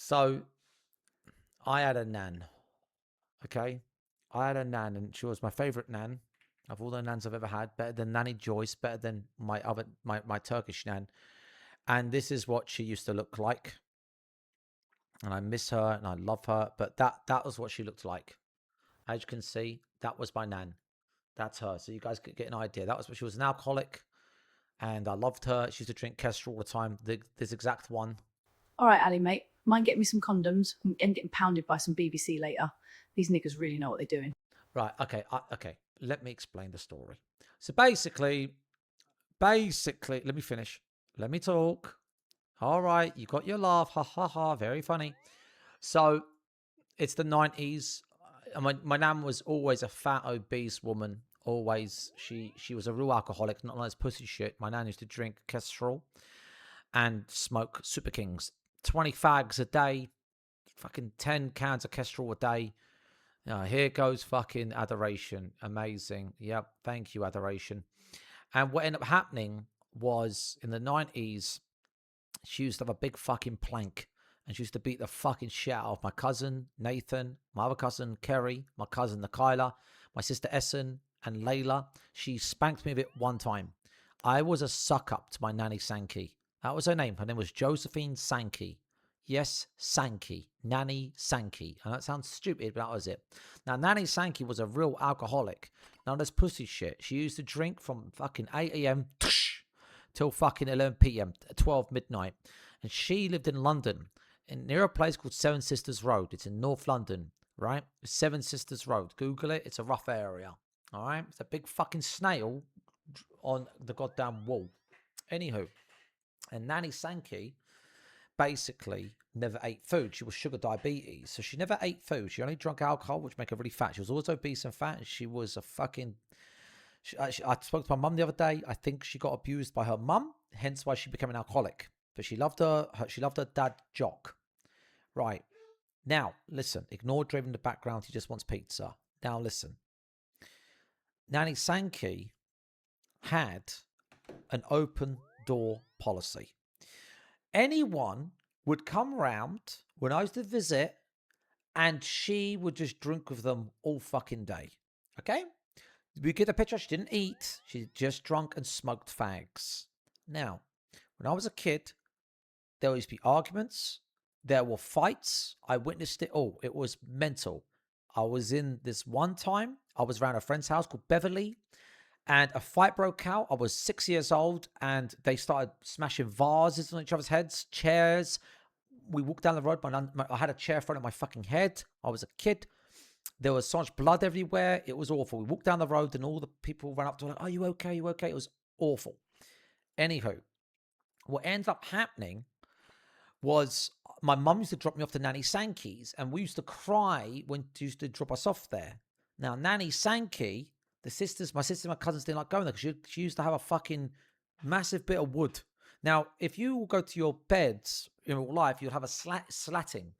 So I had a nan. Okay, I had a nan, and she was my favorite nan of all the nans I've ever had. Better than Nanny Joyce. Better than my Turkish nan. And this is what she used to look like. And I miss her and I love her. But that was what she looked like. As you can see, that was my nan. That's her. So you guys could get an idea. That was what she was, an alcoholic, and I loved her. She used to drink Kestrel all the time. This exact one. All right, Ali, mate. Mind getting me some condoms and getting pounded by some BBC later. These niggas really know what they're doing. Right. Okay. Okay. Let me explain the story. So basically, let me finish. Let me talk. All right. You got your laugh. Ha ha ha. Very funny. So it's the 90s. My nan was always a fat, obese woman. Always. She was a real alcoholic, not like this pussy shit. My nan used to drink Kestrel and smoke Super Kings. 20 fags a day. Fucking 10 cans of Kestrel a day. Here goes fucking Adoration. Amazing. Yep. Thank you, Adoration. And what ended up happening was in the 90s, she used to have a big fucking plank, and she used to beat the fucking shit out of my cousin, Nathan, my other cousin, Kerry, my cousin, Nikayla, my sister, Essen, and Layla. She spanked me with it one time. I was a suck up to my nanny Sankey. That was her name. Her name was Josephine Sankey. Yes, Sankey. Nanny Sankey. And that sounds stupid, but that was it. Now, Nanny Sankey was a real alcoholic. Now, this pussy shit. She used to drink from fucking 8 a.m. till fucking 11 p.m., 12 midnight. And she lived in London, near a place called Seven Sisters Road. It's in North London, right? Seven Sisters Road. Google it. It's a rough area. All right? It's a big fucking snail on the goddamn wall. Anywho, and Nanny Sankey basically never ate food. She was sugar diabetes, so she never ate food. She only drank alcohol, which made her really fat. She was always obese and fat, and she was a fucking... I spoke to my mum the other day. I think she got abused by her mum, hence why she became an alcoholic. But she loved her dad, Jock. Right. Now, listen. Ignore Dave in the background. He just wants pizza. Now, listen. Nanny Sankey had an open door policy. Anyone would come round when I was to visit, and she would just drink with them all fucking day. Okay? We get the picture. She didn't eat. She just drunk and smoked fags. Now, when I was a kid, there used to be arguments. There were fights. I witnessed it all. It was mental. I was in this one time. I was around a friend's house called Beverly, and a fight broke out. I was 6 years old, and they started smashing vases on each other's heads, chairs. We walked down the road. I had a chair in front of my fucking head. I was a kid. There was so much blood everywhere. It was awful. We walked down the road, and all the people ran up to her like, "Are you okay? Are you okay?" It was awful. Anywho, what ended up happening was my mum used to drop me off to Nanny Sankey's, and we used to cry when she used to drop us off there. Now, Nanny Sankey, my sisters, my cousins didn't like going there because she used to have a fucking massive bit of wood. Now, if you go to your beds in real life, you'll have a slatting,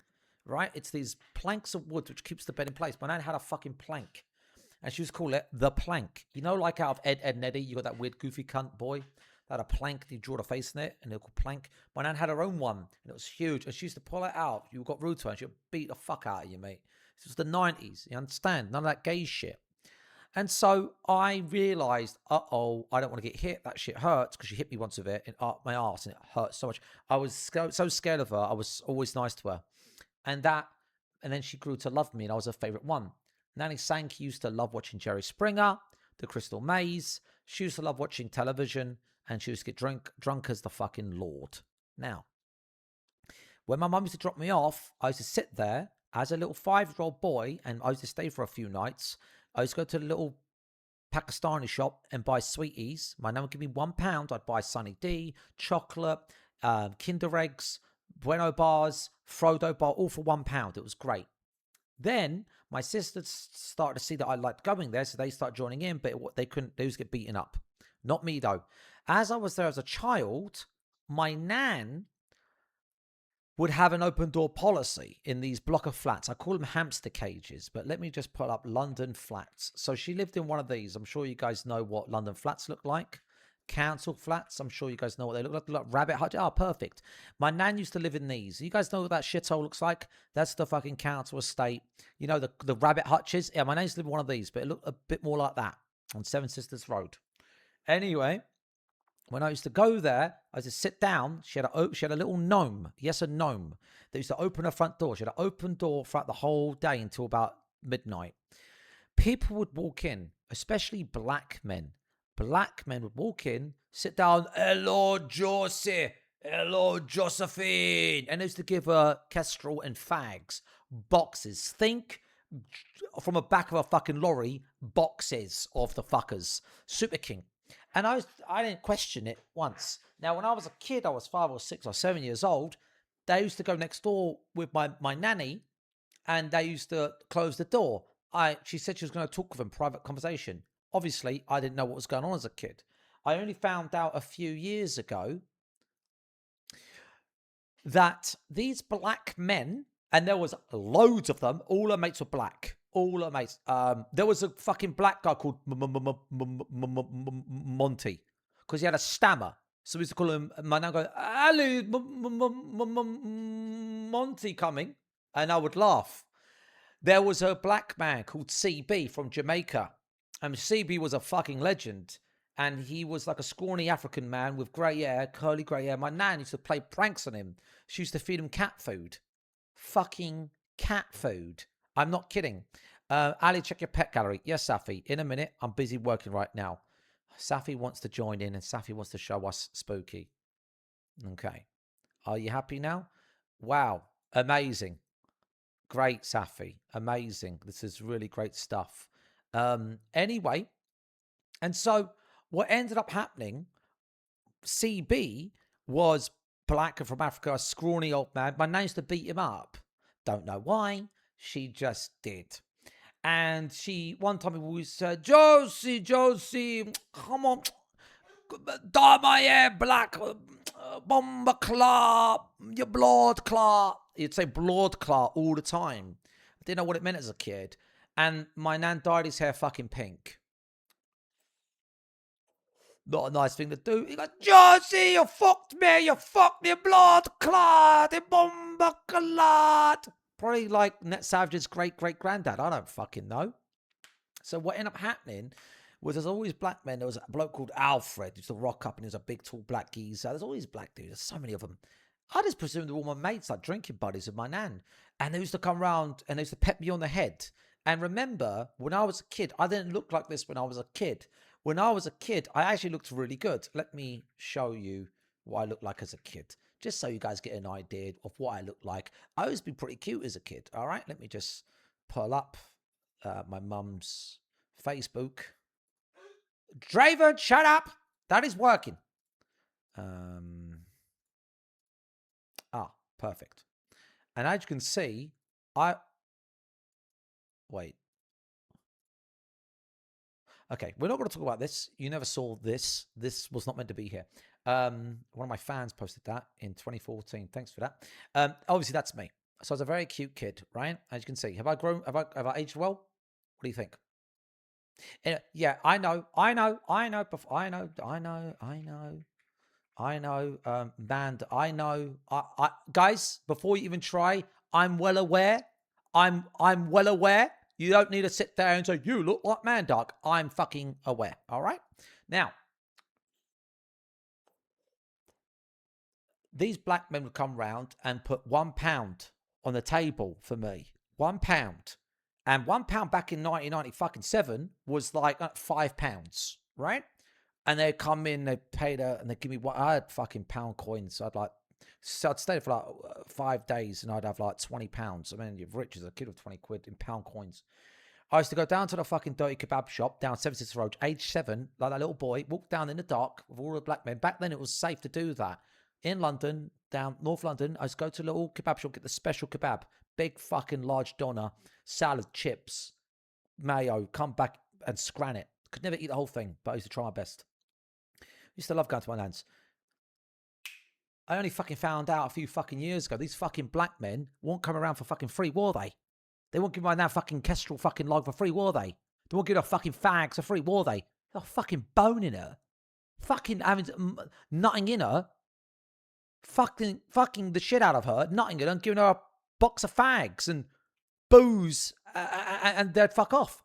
right? It's these planks of wood which keeps the bed in place. My nan had a fucking plank, and she used to call it the plank. You know, like out of Ed, Ed and Eddie, you got that weird goofy cunt boy that had a plank, and you draw the face in it, and it called plank. My nan had her own one, and it was huge, and she used to pull it out. You got rude to her, and she would beat the fuck out of you, mate. This was the 90s, you understand? None of that gay shit. And so I realized, I don't want to get hit. That shit hurts, because she hit me once with it in my ass, and it hurt so much. I was so scared of her. I was always nice to her. And then she grew to love me, and I was her favorite one. Nanny Sankey used to love watching Jerry Springer, The Crystal Maze. She used to love watching television, and she used to get drunk as the fucking Lord. Now, when my mum used to drop me off, I used to sit there as a little 5-year-old boy, and I used to stay for a few nights. I used to go to the little Pakistani shop and buy sweeties. My nan would give me £1. I'd buy Sunny D, chocolate, Kinder Eggs, Bueno bars, Frodo bar, all for £1. It was great. Then my sisters started to see that I liked going there, so they started joining in, but they couldn't. They used to get beaten up. Not me, though. As I was there as a child, my nan would have an open door policy in these block of flats. I call them hamster cages, but let me just put up London flats. So she lived in one of these. I'm sure you guys know what London flats look like. council flats. I'm sure you guys know what they look like. They look like rabbit hutch. Oh, perfect. My nan used to live in these. You guys know what that shithole looks like? That's the fucking council estate. You know, the rabbit hutches? Yeah, my nan used to live in one of these, but it looked a bit more like that on Seven Sisters Road. Anyway, when I used to go there, I used to sit down. She had a little gnome. Yes, a gnome. That used to open her front door. She had an open door throughout the whole day until about midnight. People would walk in, especially black men. Black men would walk in, sit down. Hello, Josie. Hello, Josephine. And they used to give her kestrel and fags. Boxes. Think from the back of a fucking lorry, boxes of the fuckers. Super King. And I didn't question it once. Now, when I was a kid, I was 5 or 6 or 7 years old. They used to go next door with my nanny, and they used to close the door. She said she was going to talk with him, private conversation. Obviously, I didn't know what was going on as a kid. I only found out a few years ago that these black men, and there was loads of them, all her mates were black. All her mates. There was a fucking black guy called Monty, because he had a stammer. So we used to call him, my nan go, Ali, Monty coming. And I would laugh. There was a black man called CB from Jamaica. And CB was a fucking legend. And he was like a scrawny African man with grey hair, curly grey hair. My nan used to play pranks on him. She used to feed him cat food. Fucking cat food. I'm not kidding. Ali, check your pet gallery. Yes, Safi. In a minute. I'm busy working right now. Safi wants to join in and Safi wants to show us Spooky. Okay. Are you happy now? Wow. Amazing. Great, Safi. Amazing. This is really great stuff. Anyway, and so what ended up happening, CB was black and from Africa, a scrawny old man. My nan used to beat him up. Don't know why. She just did. And one time we said, Josie, come on, dye my hair black, bomber claw, your blood claw. You'd say blood claw all the time. I didn't know what it meant as a kid. And my nan dyed his hair fucking pink. Not a nice thing to do. He goes, Josie, you fucked me, you fucked the blood claw, the bomber claw. Probably like Ned Savage's great-great-granddad. I don't fucking know. So what ended up happening was there's always black men. There was a bloke called Alfred who used to rock up and he was a big, tall black geezer. There's always black dudes. There's so many of them. I just presumed they're all my mates, like drinking buddies of my nan. And they used to come round and they used to pet me on the head. And remember, when I was a kid, I didn't look like this when I was a kid. When I was a kid, I actually looked really good. Let me show you what I looked like as a kid. Just so you guys get an idea of what I look like. I always been pretty cute as a kid. All right, let me just pull up my mum's Facebook. Draven, shut up. That is working. Perfect. And as you can see, wait. Okay, we're not going to talk about this. You never saw this. This was not meant to be here. One of my fans posted that in 2014. Thanks for that. Obviously, that's me. So I was a very cute kid, right? As you can see, have I grown? Have I aged well? What do you think? Yeah, I know. Man, I know. Guys, before you even try, I'm well aware. I'm well aware. You don't need to sit there and say, you look like Mandark. I'm fucking aware. All right? Now, these black men would come round and put £1 on the table for me. £1. And £1 back in 1997 was like £5, right? And they'd come in, they'd pay and they'd give me I had fucking pound coins. So I'd stay for like 5 days and I'd have like £20. I mean, you're rich as a kid with 20 quid in pound coins. I used to go down to the fucking dirty kebab shop down 76 Road, age 7, like that little boy, walk down in the dark with all the black men. Back then it was safe to do that. In London, down North London, I used to go to a little kebab shop, get the special kebab. Big fucking large doner, salad, chips, mayo, come back and scran it. Could never eat the whole thing, but I used to try my best. Used to love going to my nan's. I only fucking found out a few fucking years ago, these fucking black men won't come around for fucking free, will they? They won't give my nan fucking kestrel fucking log for free, will they? They won't give her fucking fags for free, will they? They're fucking boning her. fucking having nutting in her, fucking the shit out of her, nutting in her, and giving her a box of fags and booze, and they'd fuck off.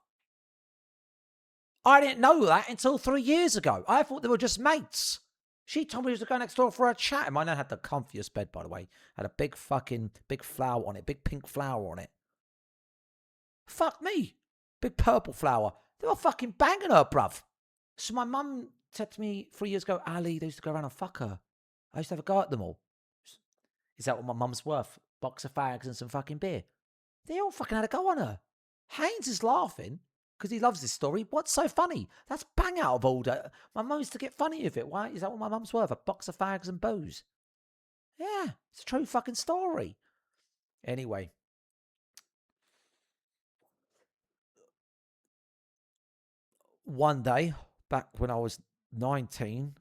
I didn't know that until 3 years ago. I thought they were just mates. She told me she was going next door for a chat. And my nan had the comfiest bed, by the way. Had a big flower on it, big pink flower on it. Fuck me. Big purple flower. They were fucking banging her, bruv. So my mum said to me 3 years ago, Ali, they used to go around and fuck her. I used to have a go at them all. Is that what my mum's worth? Box of fags and some fucking beer. They all fucking had a go on her. Haynes is laughing because he loves this story. What's so funny? That's bang out of order. My mum used to get funny with it. Why? Is that what my mum's worth? A box of fags and booze. Yeah, it's a true fucking story. Anyway. One day, back when I was 19,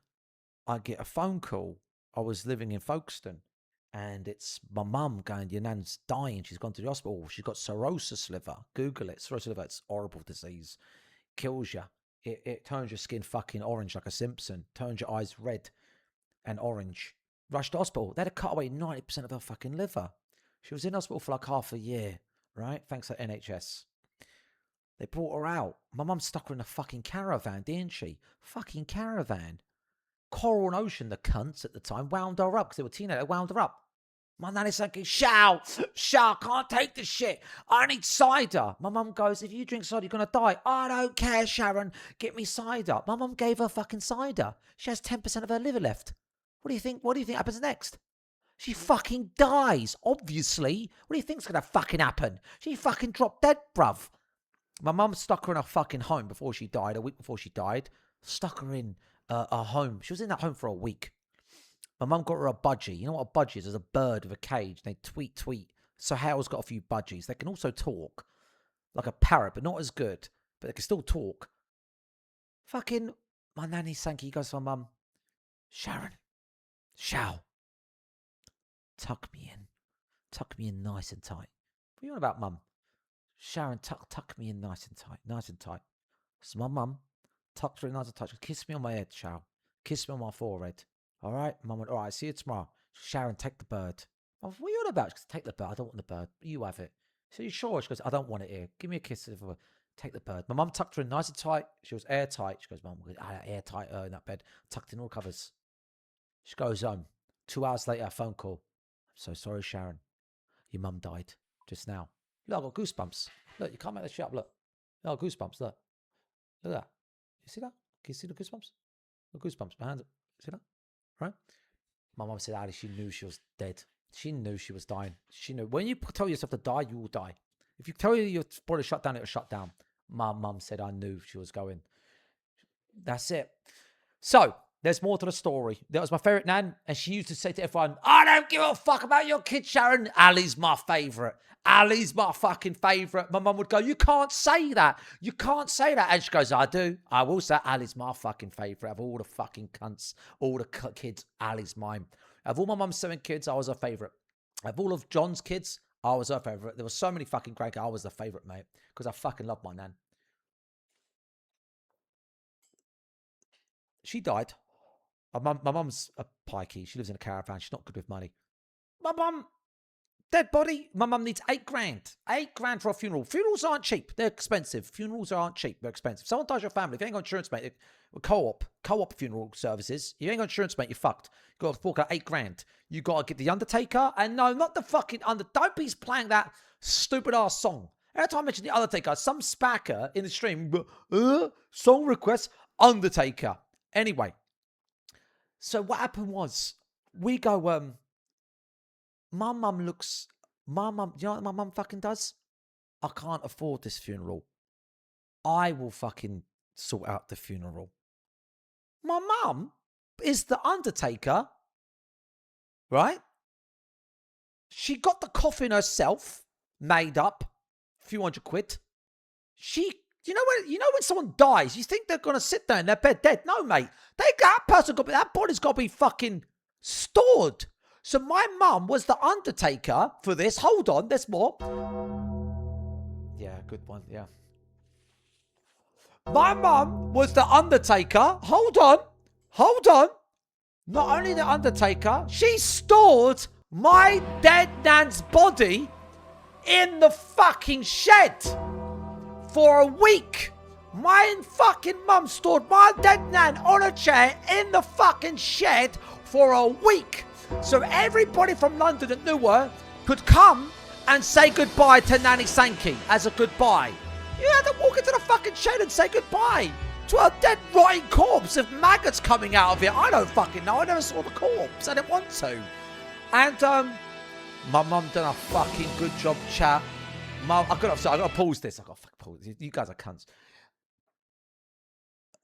I get a phone call. I was living in Folkestone. And it's my mum going, your nan's dying. She's gone to the hospital. She's got cirrhosis liver. Google it. Cirrhosis liver. It's a horrible disease. Kills you. It turns your skin fucking orange like a Simpson. Turns your eyes red and orange. Rushed to hospital. They had to cut away 90% of her fucking liver. She was in hospital for like half a year, right? Thanks to NHS. They brought her out. My mum stuck her in a fucking caravan, didn't she? Fucking caravan. Coral Ocean, the cunts at the time, wound her up because they were teenagers. They wound her up. My nanny's thinking, Shao, can't take this shit. I need cider. My mum goes, if you drink cider, you're going to die. I don't care, Sharon. Get me cider. My mum gave her fucking cider. She has 10% of her liver left. What do you think happens next? She fucking dies, obviously. What do you think's going to fucking happen? She fucking dropped dead, bruv. My mum stuck her in a fucking home before she died, a week before she died. Stuck her in a home. She was in that home for a week. My mum got her a budgie. You know what a budgie is? It's a bird with a cage. They tweet. So Hale's got a few budgies. They can also talk. Like a parrot, but not as good. But they can still talk. Fucking, my nanny Sankey goes to my mum. Sharon. Shao. Tuck me in. Tuck me in nice and tight. What are you on about, mum? Sharon, tuck me in nice and tight. Nice and tight. So my mum tucked her in nice and tight. She kiss me on my head, Shao. Kiss me on my forehead. All right, Mum went, all right, see you tomorrow. Sharon, take the bird. I was, what are you on about? She goes, take the bird. I don't want the bird. You have it. So you sure? She goes, I don't want it here. Give me a kiss. Take the bird. My mum tucked her in nice and tight. She was airtight. She goes, Mum, airtight in that bed. Tucked in all covers. She goes home. 2 hours later, a phone call. I'm so sorry, Sharon. Your mum died just now. Look, I've got goosebumps. Look, you can't make that shit up. Look. No, goosebumps. Look. Look at that. You see that? Can you see the goosebumps? The goosebumps. My hands. See that? Right? My mum said, Ali, she knew she was dead. She knew she was dying. She knew. When you tell yourself to die, you will die. If you tell your body to shut down, it will shut down. My mum said, I knew she was going. That's it. So, there's more to the story. That was my favourite nan, and she used to say to everyone, I don't give a fuck about your kid, Sharon. Ali's my favourite. Ali's my fucking favourite. My mum would go, you can't say that. You can't say that. And she goes, I do. I will say Ali's my fucking favourite. Of all the fucking cunts, all the kids, Ali's mine. Of all my mum's 7 kids, I was her favourite. Of all of John's kids, I was her favourite. There were so many fucking great kids. I was the favourite, mate, because I fucking love my nan. She died. My mum's a pikey. She lives in a caravan. She's not good with money. My mum, dead body. My mum needs $8,000. $8,000 for a funeral. Funerals aren't cheap. They're expensive. Funerals aren't cheap. They're expensive. Someone dies your family. If you ain't got insurance, mate, co-op funeral services. You ain't got insurance, mate, you're fucked. You got to fork out $8,000. You got to get the Undertaker. And no, not the fucking Don't be playing that stupid ass song. Every time I mention the Undertaker, some spacker in the stream, song request, Undertaker. Anyway. So what happened was, we go, my mum, you know what my mum fucking does? I can't afford this funeral. I will fucking sort out the funeral. My mum is the Undertaker, right? She got the coffin herself, made up, a few £100. You know when someone dies, you think they're going to sit there in their bed dead. No, mate. That body's got to be fucking stored. So my mum was the Undertaker for this. Hold on, there's more. Yeah, good one, yeah. My mum was the Undertaker. Hold on. hold on. Not only the undertaker, she stored my dead nan's body in the fucking shed for a week. My fucking mum stored my dead nan on a chair in the fucking shed for a week. So everybody from London that knew her could come and say goodbye to Nanny Sankey as a goodbye. You had to walk into the fucking shed and say goodbye to a dead rotting corpse with maggots coming out of it. I don't fucking know. I never saw the corpse. I didn't want to. And my mum done a fucking good job, chat. Mum, I gotta pause this. I gotta fucking pause. You guys are cunts.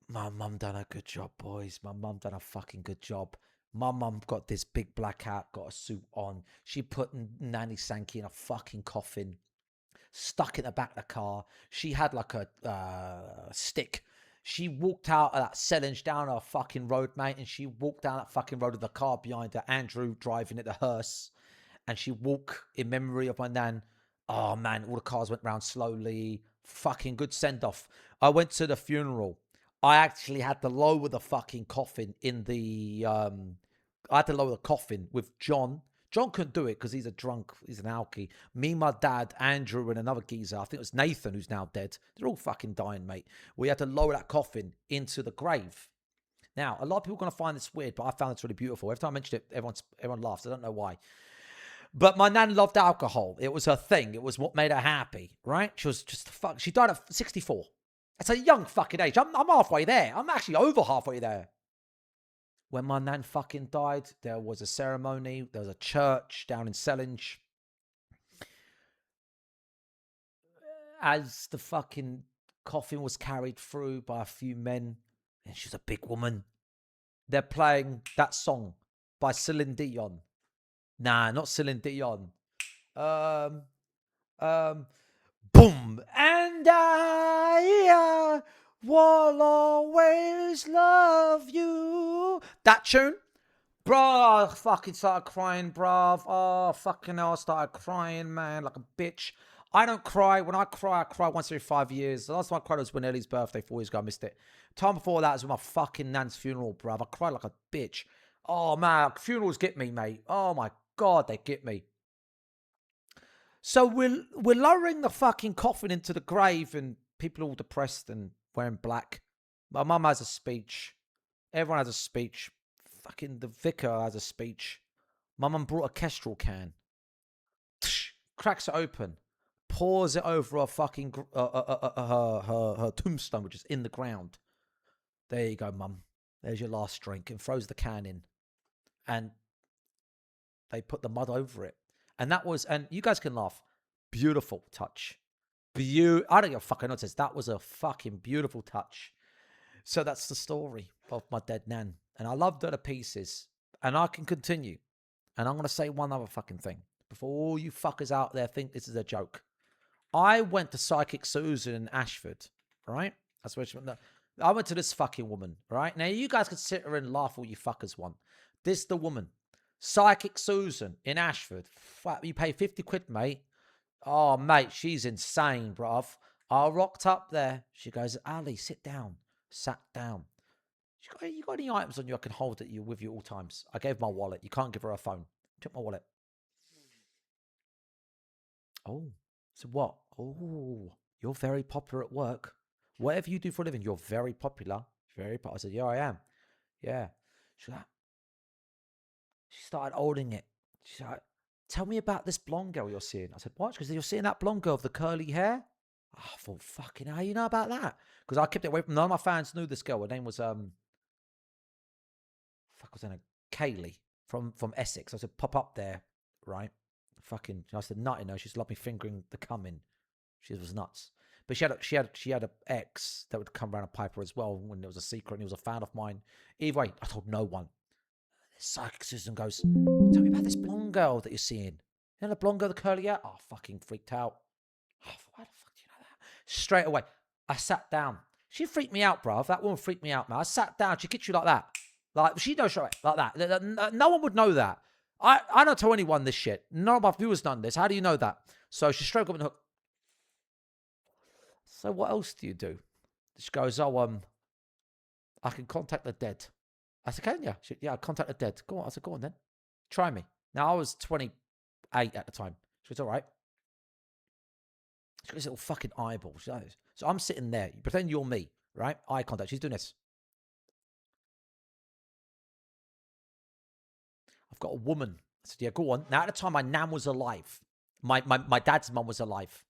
My mum done a good job, boys. My mum done a fucking good job. My mum got this big black hat, got a suit on. She put Nanny Sankey in a fucking coffin, stuck in the back of the car. She had like a stick. She walked out of that Sellinge down a fucking road, mate, and she walked down that fucking road with the car behind her, Andrew driving it, the hearse, and she walked in memory of my nan. Oh, man, all the cars went round slowly. Fucking good send-off. I went to the funeral. I actually had to lower the fucking coffin in the... I had to lower the coffin with John. John couldn't do it because he's a drunk. He's an alkie. Me, my dad, Andrew, and another geezer. I think it was Nathan, who's now dead. They're all fucking dying, mate. We had to lower that coffin into the grave. Now, a lot of people are going to find this weird, but I found this really beautiful. Every time I mention it, everyone laughs. I don't know why. But my nan loved alcohol. It was her thing. It was what made her happy, right? She was just fuck. She died at 64. That's a young fucking age. I'm halfway there. I'm actually over halfway there. When my nan fucking died, there was a ceremony. There was a church down in Sellinge. As the fucking coffin was carried through by a few men, and she's a big woman, they're playing that song by Celine Dion. Nah, not Celine Dion. Boom. And I will always love you. That tune? Bro, I fucking started crying, bruv. Oh, fucking hell, I started crying, man, like a bitch. I don't cry. When I cry once every 5 years. The last time I cried was when Ellie's birthday 4 years ago. I missed it. Time before that was with my fucking nan's funeral, bruv. I cried like a bitch. Oh, man, funerals get me, mate. Oh, my God, they get me. So we're lowering the fucking coffin into the grave, and people are all depressed and wearing black. My mum has a speech. Everyone has a speech. Fucking the vicar has a speech. My mum brought a Kestrel can. Cracks it open. Pours it over her fucking her tombstone, which is in the ground. There you go, mum. There's your last drink, and throws the can in. And they put the mud over it. And that was, and you guys can laugh, beautiful touch. I don't give a fucking notice. That was a fucking beautiful touch. So that's the story of my dead nan. And I loved her to pieces. And I can continue. And I'm going to say one other fucking thing before all you fuckers out there think this is a joke. I went to Psychic Susan in Ashford, right? That's where I went to this fucking woman, right? Now, you guys can sit here and laugh all you fuckers want. This the woman. Psychic Susan in Ashford. You pay 50 quid, mate. Oh, mate, she's insane, bruv. I rocked up there. She goes, Ali, sit down. Sat down. You got any items on you I can hold at you with you all times? I gave my wallet. You can't give her a phone. Took my wallet. Oh, so what? Oh, you're very popular at work. Whatever you do for a living, you're very popular. Very popular. I said, yeah, I am. Yeah. She's like, she started holding it. She's like, tell me about this blonde girl you're seeing. I said, what? Because you're seeing that blonde girl with the curly hair? Oh, I thought, fucking hell, you know about that? Because I kept it away from, none of my fans knew this girl. Her name was, Kaylee from Essex. I said, pop up there, right? Fucking, I said, nutting her. She's loved me fingering the cum in. She was nuts. But she had an ex that would come around and pipe her as well when there was a secret, and he was a fan of mine. Either way, I told no one. Psychic Susan goes, tell me about this blonde girl that you're seeing. You know the blonde girl, the curly hair? Oh, fucking freaked out. Oh, why the fuck do you know that? Straight away, I sat down. She freaked me out, bruv. That woman freaked me out, man. I sat down. She gets you like that. Like, she knows like that. No one would know that. I don't tell anyone this shit. None of my viewers done this. How do you know that? So she straight up and hook. So what else do you do? She goes, I can contact the dead. I said, can you? She said, yeah, I contacted dead. Go on. I said, go on then. Try me. Now, I was 28 at the time. She was all right. She's got this little fucking eyeball. So I'm sitting there. You pretend you're me, right? Eye contact. She's doing this. I've got a woman. I said, yeah, go on. Now, at the time, my nan was alive. My dad's mum was alive.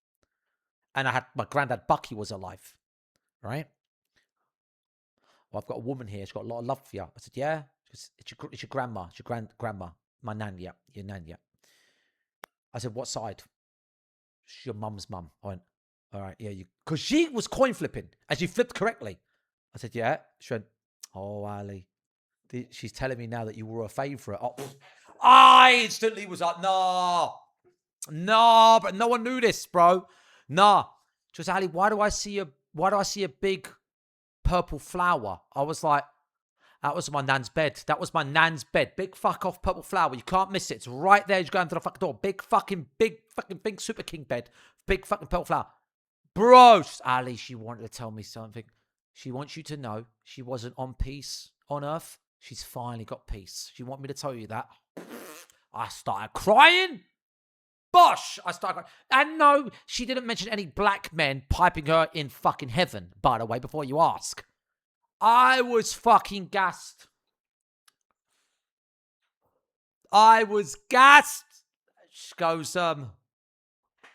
And I had my granddad, Bucky, was alive. Right? Well, I've got a woman here. She's got a lot of love for you. I said, yeah. She goes, it's your grandma. It's your grandma. My nan, yeah. Your nan, yeah. I said, what side? She's your mum's mum. I went, all right, yeah. Because she was coin flipping. And she flipped correctly. I said, yeah. She went, oh, Ali. She's telling me now that you were a favourite. Oh, I instantly was like, no, but no one knew this, bro. Nah. She goes, Ali, why do I see a big purple flower? I was like, that was my nan's bed. That was my nan's bed. Big fuck off purple flower. You can't miss it. It's right there. You go into the fucking door. Big fucking Super King bed. Big fucking purple flower. Bro, Ali, she wanted to tell me something. She wants you to know she wasn't on peace on earth. She's finally got peace. She wanted me to tell you that. I started crying. Bosh! I started crying. And no, she didn't mention any black men piping her in fucking heaven, by the way, before you ask. I was fucking gassed. I was gassed. She goes,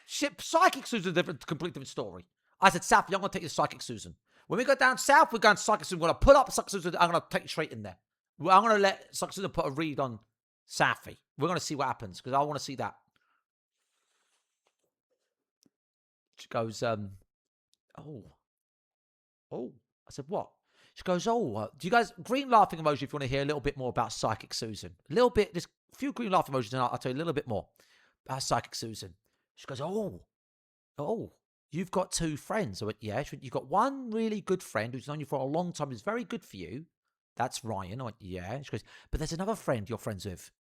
Psychic Susan's a completely different story. I said, Safi, I'm going to take you to Psychic Susan. When we go down south, we're going to Psychic Susan. We're going to pull up Psychic Susan. I'm going to take you straight in there. I'm going to let Psychic Susan put a read on Safi. We're going to see what happens because I want to see that. She goes, oh. I said, what? She goes, do you guys, green laughing emoji if you want to hear a little bit more about Psychic Susan. A little bit, there's a few green laughing emojis and I'll tell you a little bit more about Psychic Susan. She goes, you've got two friends. I went, yeah. She went, you've got one really good friend who's known you for a long time, who's very good for you. That's Ryan. I went, yeah. She goes, but there's another friend you're friends with.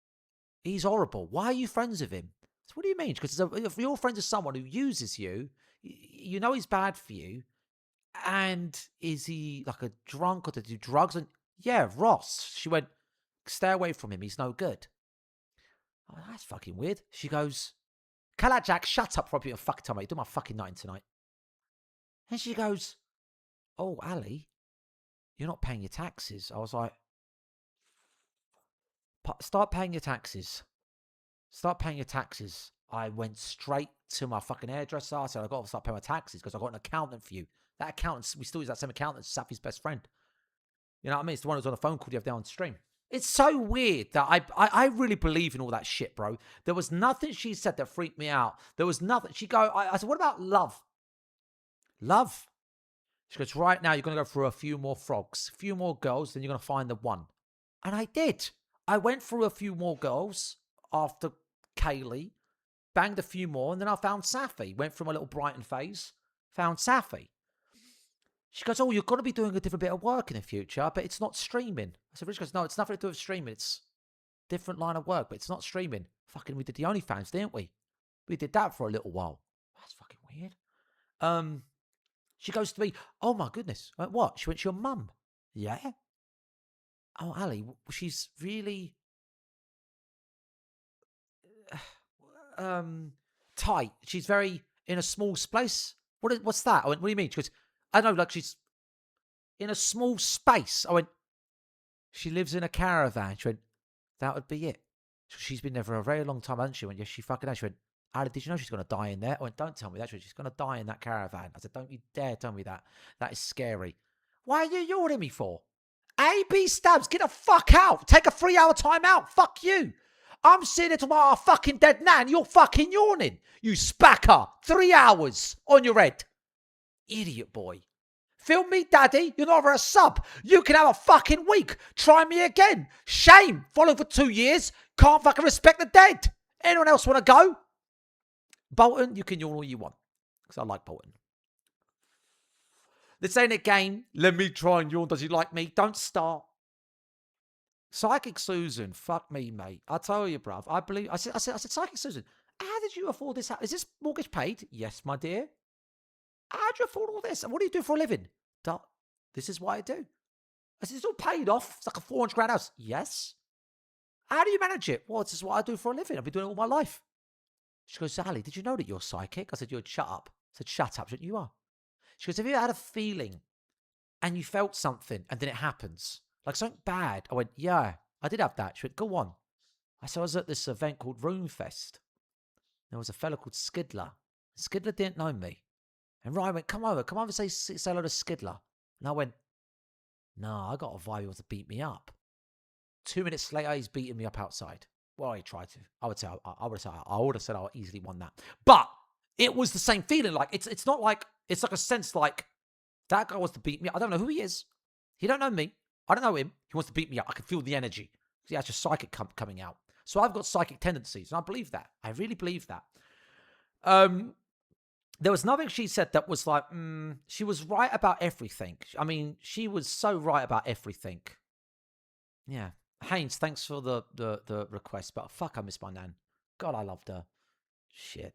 He's horrible. Why are you friends with him? So what do you mean? Because if you're friends with someone who uses you, you know he's bad for you. And is he like a drunk or to do drugs? And yeah, Ross. She went, stay away from him. He's no good. Oh, that's fucking weird. She goes, Kala Jack, shut up for a fucking time, mate. Do my fucking night tonight. And she goes, oh, Ali, you're not paying your taxes. I was like, start paying your taxes. Start paying your taxes. I went straight to my fucking hairdresser. I said, I've got to start paying my taxes because I've got an accountant for you. That accountant, we still use that same accountant, Safi's best friend. You know what I mean? It's the one who's on the phone call you have down on stream. It's so weird that I really believe in all that shit, bro. There was nothing she said that freaked me out. There was nothing. I said, what about love? Love? She goes, right now you're going to go through a few more frogs, a few more girls, then you're going to find the one. And I did. I went through a few more girls after Kaylee, banged a few more, and then I found Safi. Went from a little Brighton phase, found Safi. She goes, you're going to be doing a different bit of work in the future, but it's not streaming. I said, Rich goes, no, it's nothing to do with streaming. It's different line of work, but it's not streaming. Fucking, we did the OnlyFans, didn't we? We did that for a little while. That's fucking weird. She goes to me, oh my goodness. I went, what? She went, your mum. Yeah. Oh, Ali, she's really tight. She's very in a small space. What's that? I went, what do you mean? She goes, I know, like she's in a small space. I went, she lives in a caravan. She went, that would be it. She's been there for a very long time, hasn't she? I went, yes, she fucking has. She went, Ali, did you know she's going to die in there? I went, don't tell me that. She went, she's going to die in that caravan. I said, don't you dare tell me that. That is scary. Why are you yawning me for? AB Stabs, get the fuck out. Take a 3-hour time out. Fuck you. I'm sitting there talking about our fucking dead nan. You're fucking yawning. You spacker. 3 hours on your head. Idiot boy. Film me, daddy. You're not over a sub. You can have a fucking week. Try me again. Shame. Following for 2 years. Can't fucking respect the dead. Anyone else want to go? Bolton, you can yawn all you want. Because I like Bolton. This ain't a game. Let me try and yawn. Does he like me? Don't start. Psychic Susan. Fuck me, mate. I tell you, bruv. I said, Psychic Susan, how did you afford this house? Is this mortgage paid? Yes, my dear. How do you afford all this? And what do you do for a living? This is what I do. I said, it's all paid off. It's like a 400 grand house. Yes. How do you manage it? Well, this is what I do for a living. I've been doing it all my life. She goes, Sally, did you know that you're psychic? I said, you'd shut up. I said, shut up. She said, you are. She goes, have you had a feeling and you felt something and then it happens? Like something bad. I went, yeah, I did have that. She went, go on. I said, I was at this event called Roomfest. There was a fella called Skidler. Skidler didn't know me. And Ryan went, come over, say hello to Skidler. And I went, no, I got a vibe he wants to beat me up. 2 minutes later, he's beating me up outside. Well, he tried to. I would have said I easily won that. But it was the same feeling. Like it's not like it's like a sense like that guy wants to beat me up. I don't know who he is. He don't know me. I don't know him. He wants to beat me up. I can feel the energy. See, that's just psychic coming out. So I've got psychic tendencies, and I believe that. I really believe that. There was nothing she said that was like, she was right about everything. I mean, she was so right about everything. Yeah. Haynes, thanks for the request, but fuck, I miss my nan. God, I loved her. Shit.